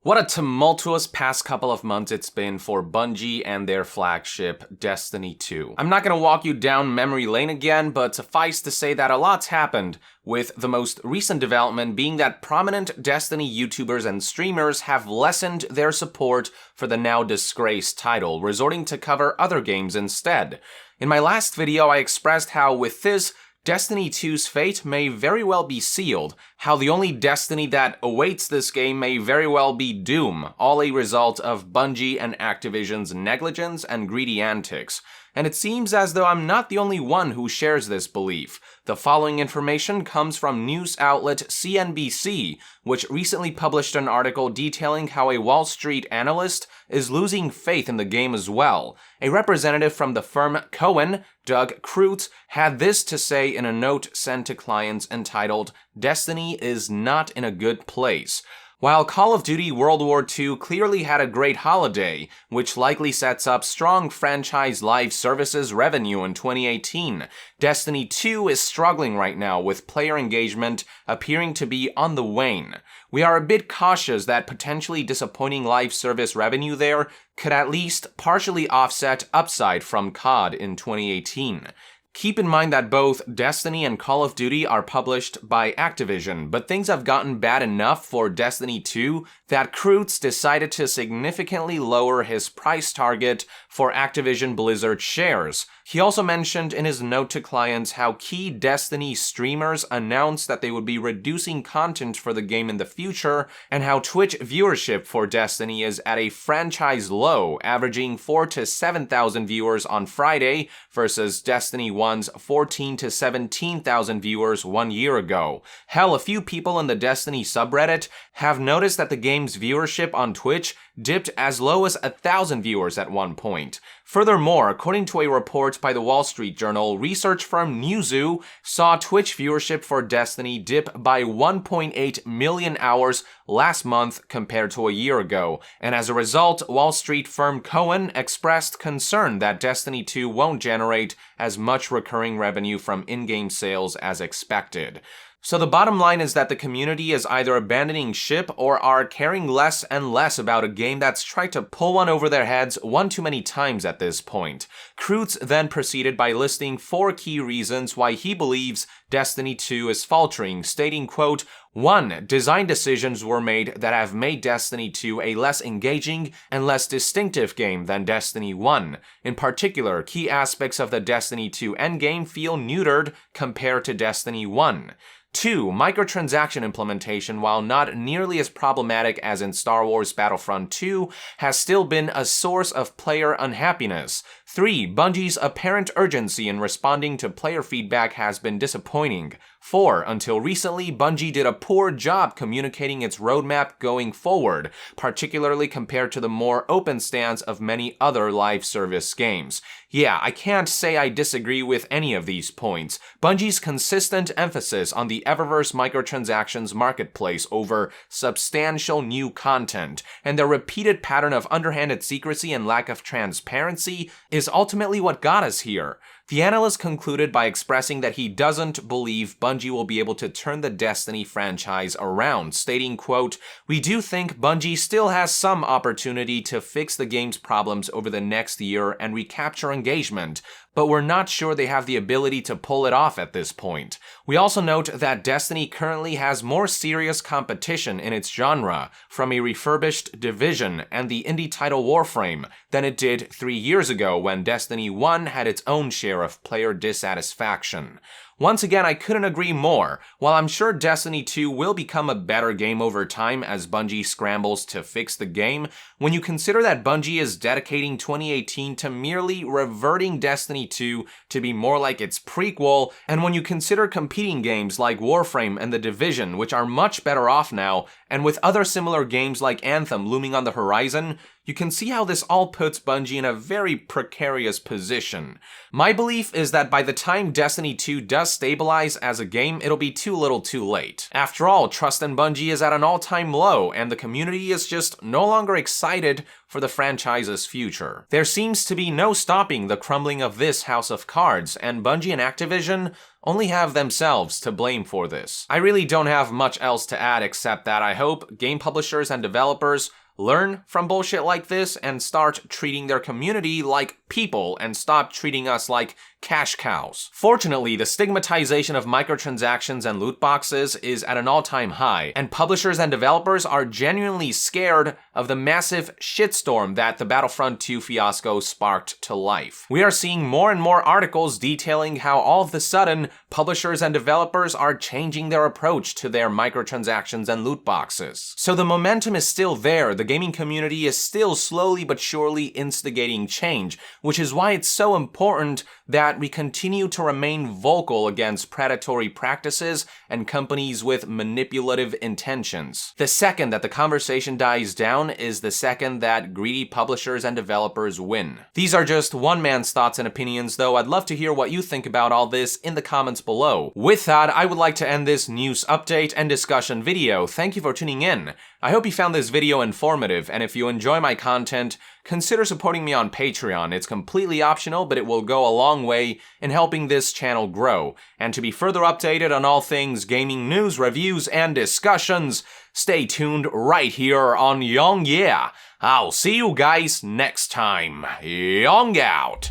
What a tumultuous past couple of months it's been for Bungie and their flagship, Destiny 2. I'm not gonna walk you down memory lane again, but suffice to say that a lot's happened, with the most recent development being that prominent Destiny YouTubers and streamers have lessened their support for the now disgraced title, resorting to cover other games instead. In my last video, I expressed how with this, Destiny 2's fate may very well be sealed, how the only destiny that awaits this game may very well be doom, all a result of Bungie and Activision's negligence and greedy antics. And it seems as though I'm not the only one who shares this belief. The following information comes from news outlet CNBC, which recently published an article detailing how a Wall Street analyst is losing faith in the game as well. A representative from the firm Cohen, Doug Kreutz, had this to say in a note sent to clients entitled, "Destiny is not in a good place." While Call of Duty World War II clearly had a great holiday, which likely sets up strong franchise live services revenue in 2018, Destiny 2 is struggling right now with player engagement appearing to be on the wane. We are a bit cautious that potentially disappointing live service revenue there could at least partially offset upside from COD in 2018. Keep in mind that both Destiny and Call of Duty are published by Activision, but things have gotten bad enough for Destiny 2 that Kreutz decided to significantly lower his price target for Activision Blizzard shares. He also mentioned in his note to clients how key Destiny streamers announced that they would be reducing content for the game in the future, and how Twitch viewership for Destiny is at a franchise low, averaging 4,000 to 7,000 viewers on Friday versus Destiny 1's 14,000 to 17,000 viewers 1 year ago. Hell, a few people in the Destiny subreddit have noticed that the game's viewership on Twitch dipped as low as 1,000 viewers at one point. Furthermore, according to a report by the Wall Street Journal, research firm Newzoo saw Twitch viewership for Destiny dip by 1.8 million hours last month compared to a year ago, and as a result, Wall Street firm Cohen expressed concern that Destiny 2 won't generate as much recurring revenue from in-game sales as expected. So the bottom line is that the community is either abandoning ship or are caring less and less about a game that's tried to pull one over their heads one too many times at this point. Kreutz then proceeded by listing 4 key reasons why he believes Destiny 2 is faltering, stating, quote, 1. Design decisions were made that have made Destiny 2 a less engaging and less distinctive game than Destiny 1. In particular, key aspects of the Destiny 2 endgame feel neutered compared to Destiny 1. 2. Microtransaction implementation, while not nearly as problematic as in Star Wars Battlefront 2, has still been a source of player unhappiness. 3. Bungie's apparent urgency in responding to player feedback has been disappointing. 4. Until recently, Bungie did a poor job communicating its roadmap going forward, particularly compared to the more open stance of many other live service games. Yeah, I can't say I disagree with any of these points. Bungie's consistent emphasis on the Eververse microtransactions marketplace over substantial new content, and their repeated pattern of underhanded secrecy and lack of transparency is ultimately what got us here. The analyst concluded by expressing that he doesn't believe Bungie will be able to turn the Destiny franchise around, stating, quote, "We do think Bungie still has some opportunity to fix the game's problems over the next year and recapture engagement, but we're not sure they have the ability to pull it off at this point." We also note that Destiny currently has more serious competition in its genre from a refurbished Division and the indie title Warframe than it did 3 years ago when Destiny 1 had its own share of player dissatisfaction. Once again, I couldn't agree more. While I'm sure Destiny 2 will become a better game over time as Bungie scrambles to fix the game, when you consider that Bungie is dedicating 2018 to merely reverting Destiny 2 to be more like its prequel, and when you consider competing games like Warframe and The Division, which are much better off now, and with other similar games like Anthem looming on the horizon, you can see how this all puts Bungie in a very precarious position. My belief is that by the time Destiny 2 does stabilize as a game, it'll be too little too late. After all, trust in Bungie is at an all-time low, and the community is just no longer excited for the franchise's future. There seems to be no stopping the crumbling of this house of cards, and Bungie and Activision only have themselves to blame for this. I really don't have much else to add except that I hope game publishers and developers learn from bullshit like this and start treating their community like people and stop treating us like cash cows. Fortunately, the stigmatization of microtransactions and loot boxes is at an all-time high, and publishers and developers are genuinely scared of the massive shitstorm that the Battlefront 2 fiasco sparked to life. We are seeing more and more articles detailing how all of a sudden publishers and developers are changing their approach to their microtransactions and loot boxes. So the momentum is still there, the gaming community is still slowly but surely instigating change, which is why it's so important that we continue to remain vocal against predatory practices and companies with manipulative intentions. The second that the conversation dies down is the second that greedy publishers and developers win. These are just one man's thoughts and opinions, though I'd love to hear what you think about all this in the comments below. With that, I would like to end this news update and discussion video. Thank you for tuning in. I hope you found this video informative, and if you enjoy my content, consider supporting me on Patreon. It's completely optional, but it will go a long way in helping this channel grow. And to be further updated on all things gaming news, reviews, and discussions, stay tuned right here on Young Yeah. I'll see you guys next time. Young out.